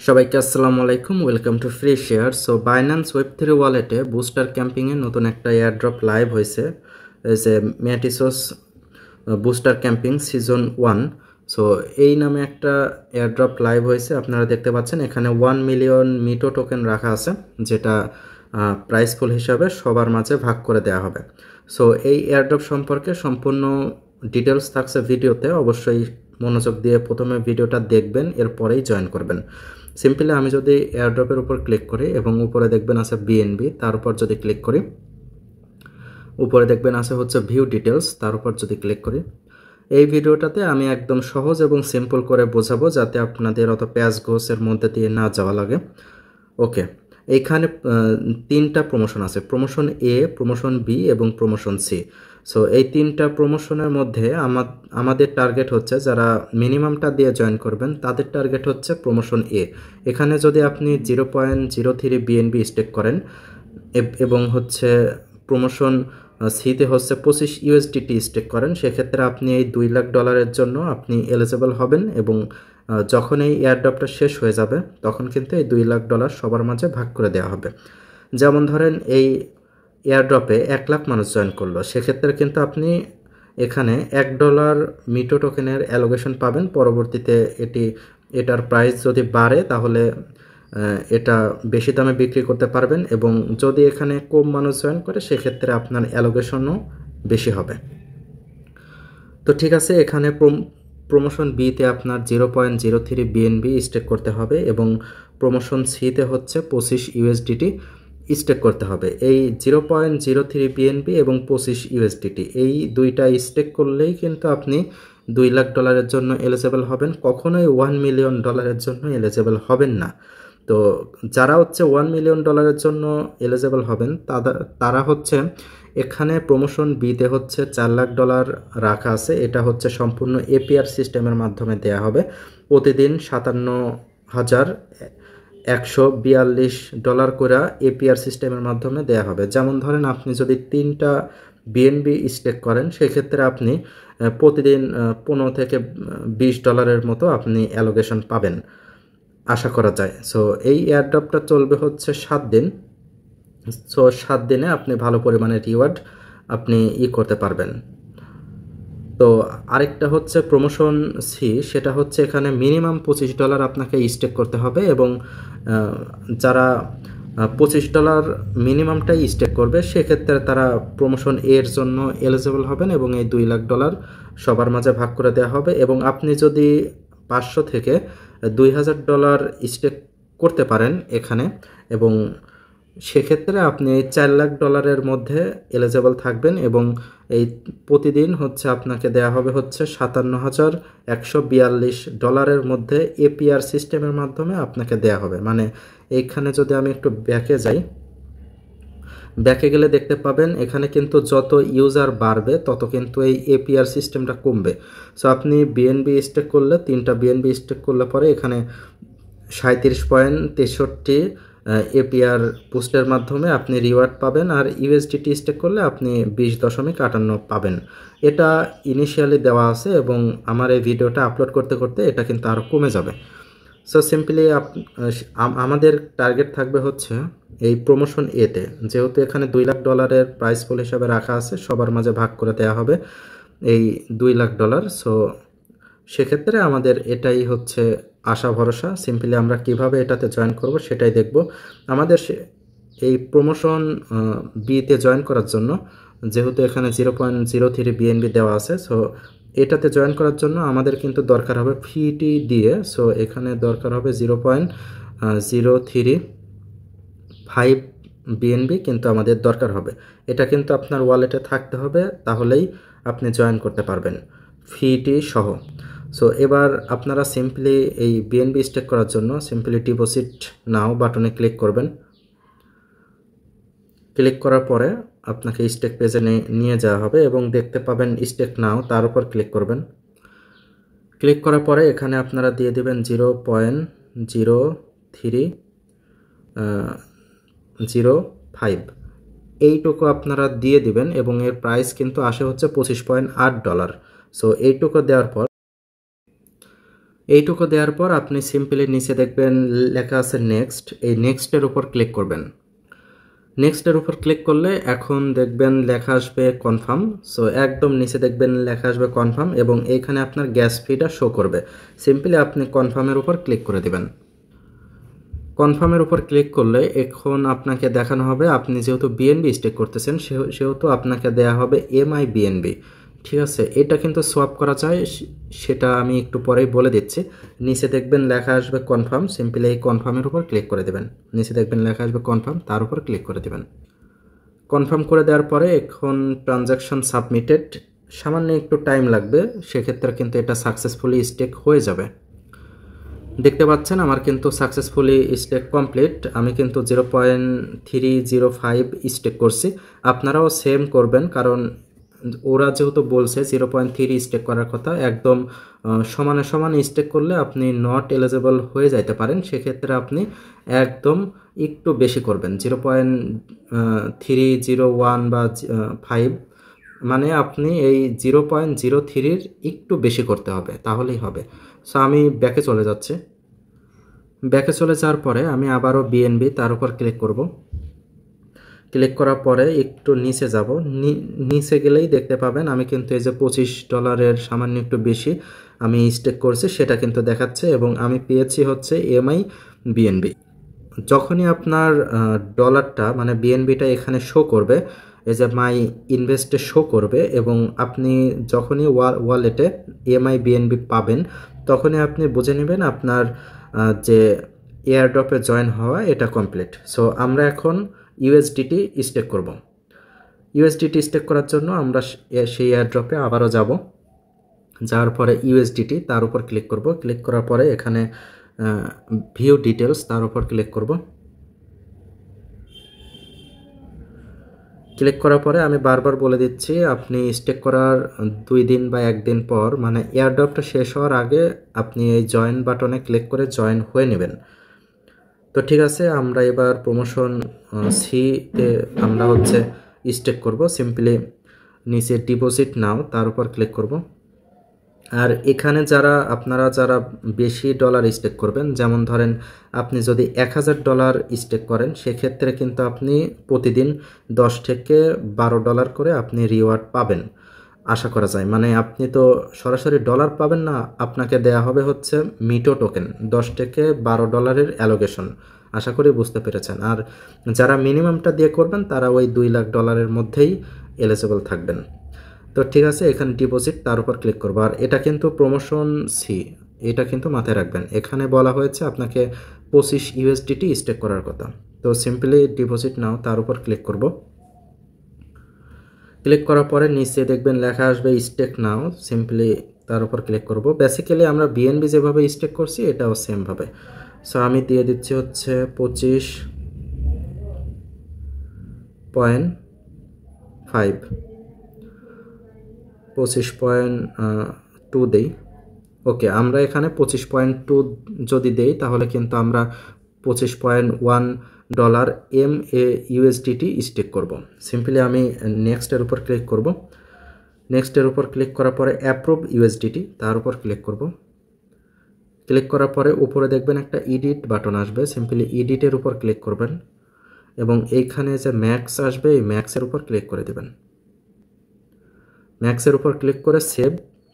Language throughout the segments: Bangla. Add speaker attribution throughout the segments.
Speaker 1: সবাইকে আসসালামু আলাইকুম, welcome to free share. So Binance ওয়েব3 ওয়ালেটে বুস্টার ক্যাম্পিংয়ে নতুন একটা এয়ারড্রপ লাইভ হয়েছে, যে ম্যাটিসোস বুস্টার ক্যাম্পিং সিজন 1। সো এই নামে একটা এয়ারড্রপ লাইভ হয়েছে। আপনারা দেখতে পাচ্ছেন এখানে 1 মিলিয়ন মিটো টোকেন রাখা আছে, যেটা প্রাইস পুল হিসাবে সবার মাঝে ভাগ করে দেওয়া হবে। সো এই এয়ারড্রপ সম্পর্কে সম্পূর্ণ ডিটেলস থাকছে ভিডিওতে, অবশ্যই মনোযোগ দিয়ে প্রথমে ভিডিওটা দেখবেন, এরপরেই জয়েন করবেন। সিম্পলি আমি যদি এয়ারড্রপের উপর ক্লিক করি এবং উপরে দেখবেন আছে বিএনবি, তার উপর যদি ক্লিক করি, উপরে দেখবেন আছে হচ্ছে ভিউ ডিটেলস, তার উপর যদি ক্লিক করি, এই ভিডিওটাতে আমি একদম সহজ এবং সিম্পল করে বোঝাবো, যাতে আপনাদের অত প্যাচ গোসের মধ্যে দিয়ে না যাওয়া লাগে। ওকে, এইখানে তিনটা প্রমোশন আছে, প্রমোশন এ, প্রমোশন বি এবং প্রমোশন সি। সো এই তিনটা প্রমোশনের মধ্যে আমাদের টার্গেট হচ্ছে, যারা মিনিমামটা দিয়ে জয়েন করবেন তাদের টার্গেট হচ্ছে প্রমোশন এ। এখানে যদি আপনি 0.03 বিএনবি স্টেক করেন এবং হচ্ছে প্রমোশন সিতে হচ্ছে 25 ইউএসডিটি স্টেক করেন, সেক্ষেত্রে আপনি এই $2 লাখ জন্য আপনি এলিজিবল হবেন। এবং যখন এই এয়ারড্রপটা শেষ হয়ে যাবে তখন কিন্তু এই $2 লাখ সবার মাঝে ভাগ করে দেওয়া হবে। যেমন ধরেন এই এয়ারড্রপে 1 লাখ মানুষ জয়েন করলো, সেক্ষেত্রে কিন্তু আপনি এখানে $1 মিটো টোকেনের অ্যালোকেশন পাবেন। পরবর্তীতে এটার প্রাইস যদি বাড়ে তাহলে এটা বেশি দামে বিক্রি করতে পারবেন, এবং যদি এখানে কম মানুষ জয়েন করে সেক্ষেত্রে আপনার অ্যালোকেশনও বেশি হবে। তো ঠিক আছে, এখানে প্রমোশন বিতে আপনার 0.03 বিএনবি স্টেক করতে হবে এবং প্রমোশন সিতে হচ্ছে 25 ইউএসডিটি স্টেক করতে হবে। এই 0.03 বিএনবি এবং 25 ইউএসডিটি এই দুইটা স্টেক করলেই কিন্তু আপনি $2 লাখ জন্য এলিজিবল হবেন, কখনোই $1 মিলিয়ন জন্য এলিজিবল হবেন না। তো যারা হচ্ছে $1 মিলিয়ন জন্য এলিজিবল হবেন তারা হচ্ছে এখানে প্রমোশন বিতে হচ্ছে $4 লাখ রাখা আছে। এটা হচ্ছে সম্পূর্ণ এপিআর সিস্টেমের মাধ্যমে দেয়া হবে। প্রতিদিন $57,142 করে এপিআর সিস্টেমের মাধ্যমে দেয়া হবে। যেমন ধরেন আপনি যদি 3টা বিএনবি স্টেক করেন, সেক্ষেত্রে আপনি প্রতিদিন $15 থেকে $20 মতো আপনি অ্যালোকেশন পাবেন আশা করা যায়। সো এই এয়ারড্রপটা চলবে হচ্ছে 7 দিন। সো 7 দিনে আপনি ভালো পরিমাণে রিওয়ার্ড আপনি করতে পারবেন। তো আরেকটা হচ্ছে প্রমোশন সি, সেটা হচ্ছে এখানে মিনিমাম $25 আপনাকে স্টেক করতে হবে, এবং যারা $25 মিনিমামটাই স্টেক করবে সেক্ষেত্রে তারা প্রমোশন এর জন্য এলিজিবল হবেন, এবং এই $2 লাখ সবার মাঝে ভাগ করে দেওয়া হবে। এবং আপনি যদি 500 থেকে $2,000 স্টেক করতে পারেন এখানে, এবং সেক্ষেত্রে আপনি $4 লাখ মধ্যে এলিজিবল থাকবেন, এবং এই প্রতিদিন হচ্ছে আপনাকে দেয়া হবে হচ্ছে $57,142 মধ্যে এপিআর সিস্টেমের মাধ্যমে আপনাকে দেয়া হবে। মানে এইখানে যদি আমি একটু ব্যাকে গেলে দেখতে পাবেন এখানে কিন্তু যত ইউজার বাড়বে তত কিন্তু এই এপিআর সিস্টেমটা কমবে। সো আপনি বিএনবি স্টেক করলে, 3টা বিএনবি স্টেক করলে পরে এখানে 37.63 এপিআর পোস্টের মাধ্যমে আপনি রিওয়ার্ড পাবেন, আর ইউএসডিটি স্টেক করলে আপনি 20.58 পাবেন। এটা ইনিশিয়ালি দেওয়া আছে, এবং আমার এই ভিডিওটা আপলোড করতে করতে এটা কিন্তু আরও কমে যাবে। সো সিম্পলি আমাদের টার্গেট থাকবে হচ্ছে এই প্রমোশন এতে, যেহেতু এখানে $2 লাখ প্রাইস পুল হিসাবে রাখা আছে, সবার মাঝে ভাগ করে দেওয়া হবে এই $2 লাখ। সো সেক্ষেত্রে আমাদের এটাই হচ্ছে আশা ভরসা। সিম্পলি আমরা কিভাবে এটাতে জয়েন করব সেটাই দেখব। আমাদের এই প্রমোশন বিতে জয়েন করার জন্য, যেহেতু এখানে 0.03 বিএনবি দেওয়া আছে, সো এটাতে জয়েন করার জন্য আমাদের কিন্তু দরকার হবে ফিটি দিয়ে। সো এখানে দরকার হবে 0.035 বিএনবি কিন্তু আমাদের দরকার হবে। এটা কিন্তু আপনার ওয়ালেটে থাকতে হবে, তাহলেই আপনি জয়েন করতে পারবেন ফিটি সহ। সো এবার আপনারা সিম্পলি এই বিএনবি স্টেক করার জন্য সিম্পলি ডিপোজিট নাও বাটনে ক্লিক করবেন। ক্লিক করার পরে আপনাকে স্টেক পেজে নিয়ে যাওয়া হবে, এবং দেখতে পাবেন স্টেক নাও, তার উপর ক্লিক করবেন। ক্লিক করার পরে এখানে আপনারা দিয়ে দেবেন 0.0305 এইটুকু আপনারা দিয়ে দিবেন, এবং এর প্রাইস কিন্তু আসে হচ্ছে $25.8। সো এইটুকু দেওয়ার পর এইটুকু দেওয়ার পর আপনি সিম্পলি নিচে দেখবেন লেখা আছে নেক্সট, এই নেক্সটের উপর ক্লিক করবেন। নেক্সটের উপর ক্লিক করলে এখন দেখবেন লেখা আসবে কনফার্ম। সো একদম নিচে দেখবেন লেখা আসবে কনফার্ম এবং এইখানে আপনার গ্যাস ফিটা শো করবে। সিম্পলি আপনি কনফার্মের উপর ক্লিক করে দেবেন। কনফার্মের উপর ক্লিক করলে এখন আপনাকে দেখানো হবে, আপনি যেহেতু বিএনবি স্টেক করতেছেন সেহেতু আপনাকে দেয়া হবে এমআই বিএনবি। ঠিক আছে, এটা কিন্তু সোয়াপ করা যায়, সেটা আমি একটু পরেই বলে দিচ্ছি। নিচে দেখবেন লেখা আসবে কনফার্ম, সিম্পলি এই কনফার্মের উপর ক্লিক করে দেবেন। নিচে দেখবেন লেখা আসবে কনফার্ম, তার উপর ক্লিক করে দেবেন। কনফার্ম করে দেওয়ার পরে এখন ট্রানজ্যাকশন সাবমিটেড, সামান্য একটু টাইম লাগবে, সেক্ষেত্রে কিন্তু এটা সাকসেসফুলি স্টেক হয়ে যাবে। দেখতে পাচ্ছেন আমার কিন্তু সাকসেসফুলি স্টেক কমপ্লিট। আমি কিন্তু 0.305 স্টেক করছি। আপনারাও সেম করবেন, কারণ ওরা যেহেতু বলছে 0.3 স্টেক করার কথা, একদম সমানে সমান স্টেক করলে আপনি নট এলিজেবল হয়ে যাইতে পারেন। সেক্ষেত্রে আপনি একদম একটু বেশি করবেন, 0.301 বা 5, মানে আপনি এই 0.03-র একটু বেশি করতে হবে, তাহলেই হবে। সো আমি ব্যাকে চলে যাচ্ছি। ব্যাকে চলে যাওয়ার পরে আমি আবারও বিএনবি, তার উপর ক্লিক করব। ক্লিক করার পরে একটু নিচে যাব, নিচে গেলেই দেখতে পাবেন আমি কিন্তু এই যে $25 সামান্য একটু বেশি আমি স্টেক করছি সেটা কিন্তু দেখাচ্ছে এবং আমি পেয়েছি হচ্ছে এমআই বিএনবি। যখনই আপনার ডলারটা মানে বিএনবিটা এখানে শো করবে, এই যে মাই ইনভেস্টে শো করবে, এবং আপনি যখনই ওয়ালেটে এমআই বিএনবি পাবেন তখনই আপনি বুঝে নেবেন আপনার যে এয়ারড্রপে জয়েন হওয়া এটা কমপ্লিট। সো আমরা এখন ইউএসডিটি স্টেক করব। ইউএসডিটি স্টেক করার জন্য আমরা সেই এয়ারড্রপে আবারও যাব। যাওয়ার পরে ইউএসডিটি, তার উপর ক্লিক করব। ক্লিক করার পরে এখানে ভিউ ডিটেলস, তার উপর ক্লিক করব। ক্লিক করার পরে আমি বারবার বলে দিচ্ছি, আপনি স্টেক করার 2 দিন বা 1 দিন পর, মানে এয়ারড্রপটা শেষ হওয়ার আগে আপনি এই জয়েন বাটনে ক্লিক করে জয়েন হয়ে নেবেন। তো ঠিক আছে, আমরা এবার প্রমোশন সিতে আমরা হচ্ছে স্টেক করব। সিম্পলি নিচে ডিপোজিট নাও, তার উপর ক্লিক করব। আর এখানে আপনারা যারা বেশি ডলার স্টেক করবেন, যেমন ধরেন আপনি যদি $1000 স্টেক করেন, সেক্ষেত্রে কিন্তু আপনি প্রতিদিন $10 থেকে $12 করে আপনি রিওয়ার্ড পাবেন আশা করা যায়। মানে আপনি তো সরাসরি ডলার পাবেন না, আপনাকে দেয়া হবে হচ্ছে মিটো টোকেন, $10 থেকে $12 অ্যালোকেশন। আশা করি বুঝতে পেরেছেন। আর যারা মিনিমামটা দিয়ে করবেন তারা ওই $2 লাখ মধ্যেই এলিজিবল থাকবেন। তো ঠিক আছে, এখানে ডিপোজিট, তার উপর ক্লিক করবো। আর এটা কিন্তু প্রমোশন সি, এটা কিন্তু মাথায় রাখবেন। এখানে বলা হয়েছে আপনাকে 25 USDT স্টেক করার কথা। তো সিম্পলি ডিপোজিট নাও, তার উপর ক্লিক করব। ক্লিক করার পরে নিচে দেখবেন লেখা আসবে স্টেক নাও, সিম্পলি তার উপর ক্লিক করব। বেসিক্যালি আমরা বিএনবি যেভাবে স্টেক করছি এটাও সেমভাবে। সো আমি দিয়ে দিচ্ছি হচ্ছে 25.5, 25.2 দেই। ওকে, আমরা এখানে 25.2 যদি দেই তাহলে কিন্তু আমরা $25.1 MAUSDT স্টেক করব। সিম্পলি আমি নেক্সটের উপর ক্লিক করব। নেক্সটের উপর ক্লিক করার পরে অ্যাপ্রুভ ইউএসডিটি, তার উপর ক্লিক করব। ক্লিক করার পরে উপরে দেখবেন একটা এডিট বাটন আসবে, সিম্পলি এডিটের উপর ক্লিক করবেন এবং এইখানে যে ম্যাক্স আসবে এই ম্যাক্সের উপর ক্লিক করে দেবেন। ম্যাক্সের উপর ক্লিক করে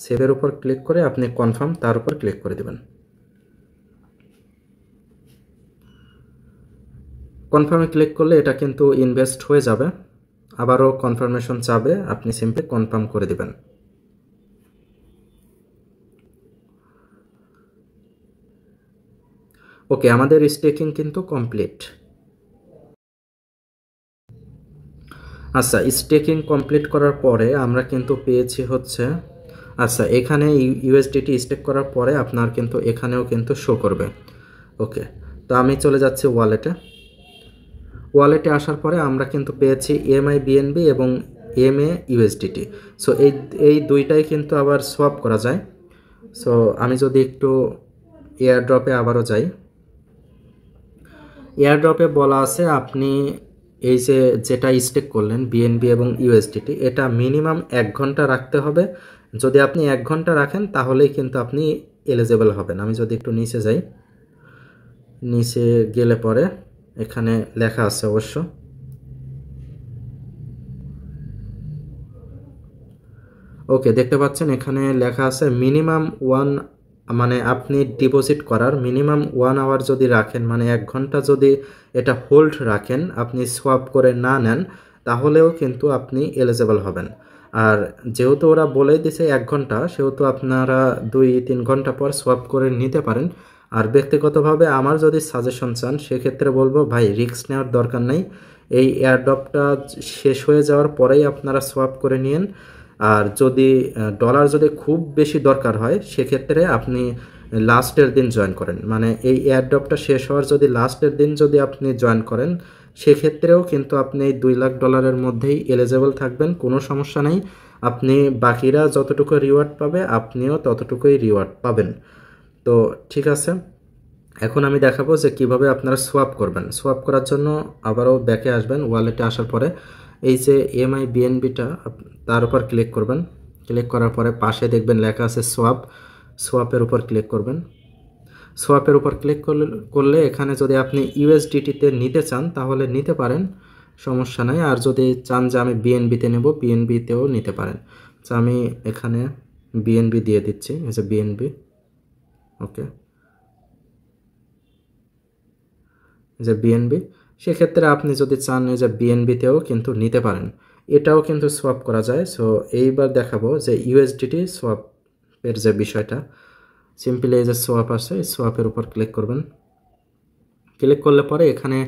Speaker 1: সেভের উপর ক্লিক করে আপনি কনফার্ম, তার উপর ক্লিক করে দেবেন। কনফার্মে ক্লিক করলে এটা কিন্তু ইনভেস্ট হয়ে যাবে। আবারও কনফার্মেশন চাবে, আপনি সিম্পলি কনফার্ম করে দেবেন। ওকে, আমাদের স্টেকিং কিন্তু কমপ্লিট। আচ্ছা, স্টেকিং কমপ্লিট করার পরে আমরা কিন্তু পেয়েছি হচ্ছে, আচ্ছা এখানে ইউএসডিটি স্টেক করার পরে আপনার কিন্তু এখানেও কিন্তু শো করবে। ওকে, তো আমি চলে যাচ্ছি ওয়ালেটে। ওয়ালেটে আসার পরে আমরা কিন্তু পেয়েছি এমআই বিএনবি এবং MAUSDT। সো এই দুইটাই কিন্তু আবার সোয়াপ করা যায়। সো আমি যদি একটু এয়ারড্রপে আবারও যাই, এয়ারড্রপে বলা আছে আপনি এই যেটা স্টেক করলেন বিএনবি এবং ইউএসডিটি, এটা মিনিমাম 1 ঘন্টা রাখতে হবে। যদি আপনি 1 ঘন্টা রাখেন তাহলেই কিন্তু আপনি এলিজেবল হবেন। আমি যদি একটু নিচে যাই, নিচে গেলে পরে এখানে লেখা আছে অবশ্য, ওকে দেখতে পাচ্ছেন এখানে লেখা আছে মিনিমাম ওয়ান, মানে আপনি ডিপোজিট করার মিনিমাম 1 আওয়ার যদি রাখেন, মানে 1 ঘন্টা যদি এটা হোল্ড রাখেন, আপনি সোয়াপ করে না নেন, তাহলেও কিন্তু আপনি এলিজেবল হবেন। আর যেহেতু ওরা বলে দিছে 1 ঘন্টা, সেহেতু আপনারা 2-3 ঘন্টা পর সোয়াপ করে নিতে পারেন। আর ব্যক্তিগতভাবে আমার যদি সাজেশন চান, সেক্ষেত্রে বলবো ভাই রিস্ক নেওয়ার দরকার নেই, এই এয়ারড্রপটা শেষ হয়ে যাওয়ার পরেই আপনারা সোয়াপ করে নিন। আর যদি ডলার যদি খুব বেশি দরকার হয়, সেক্ষেত্রে আপনি লাস্টের দিন জয়েন করেন, মানে এই এয়ারড্রপটা শেষ হওয়ার যদি লাস্টের দিন যদি আপনি জয়েন করেন, সেক্ষেত্রেও কিন্তু আপনি এই $2 লাখ মধ্যেই এলিজেবল থাকবেন, কোনো সমস্যা নেই। আপনি বাকিরা যতটুকু রিওয়ার্ড পাবে, আপনিও ততটুকুই রিওয়ার্ড পাবেন। তো ঠিক আছে, এখন আমি দেখাবো যে কিভাবে আপনারা সোয়াপ করবেন। সোয়াপ করার জন্য আবারও ব্যাকে আসবেন, ওয়ালেটে আসার পরে এই যে এমআই বিএনবিটা তার উপর ক্লিক করবেন। ক্লিক করার পরে পাশে দেখবেন লেখা আছে সোয়াপ, সোয়াপের উপর ক্লিক করবেন। সোয়াপের উপর ক্লিক করলে এখানে যদি আপনি ইউএসডিটিতে নিতে চান তাহলে নিতে পারেন, সমস্যা নাই। আর যদি চান যে আমি বিএনবিতে নেব, বিএনবিতেও নিতে পারেন। তো আমি এখানে বিএনবি দিয়ে দিচ্ছি, এই যে বিএনবি, ওকে, যে বিএনবি, সেক্ষেত্রে আপনি যদি চান এই যে বিএনবিতেও কিন্তু নিতে পারেন, এটাও কিন্তু সোয়াপ করা যায়। সো এইবার দেখাবো যে ইউএসডিটি সোয়াপের যে বিষয়টা। সিম্পলি এই যে সোয়াপ আছে, এই সোয়াপের উপর ক্লিক করবেন। ক্লিক করলে পরে এখানে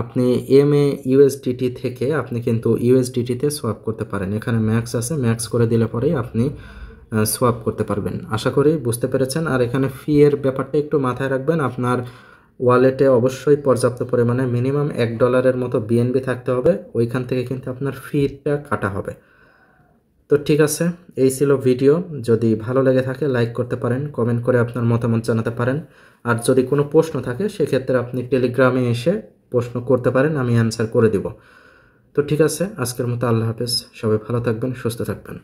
Speaker 1: আপনি এমএ ইউএসডিটি থেকে আপনি কিন্তু ইউএসডিটিতে সোয়াপ করতে পারেন। এখানে ম্যাক্স আছে, ম্যাক্স করে দিলে পরেই আপনি সোয়াপ করতে পারবেন। আশা করি বুঝতে পেরেছেন। আর এখানে ফি এর ব্যাপারটা একটু মাথায় রাখবেন, আপনার ওয়ালেটে অবশ্যই পর্যাপ্ত পরিমাণে মিনিমাম $1 মতো বিএনবি থাকতে হবে, ওইখান থেকে কিন্তু আপনার ফিটা কাটা হবে। তো ঠিক আছে, এই ছিল ভিডিও। যদি ভালো লেগে থাকে লাইক করতে পারেন, কমেন্ট করে আপনার মতামত জানাতে পারেন। আর যদি কোনো প্রশ্ন থাকে সেক্ষেত্রে আপনি টেলিগ্রামে এসে প্রশ্ন করতে পারেন, আমি অ্যান্সার করে দিব। তো ঠিক আছে, আজকের মতো আল্লাহ হাফেজ, সবাই ভালো থাকবেন, সুস্থ থাকবেন।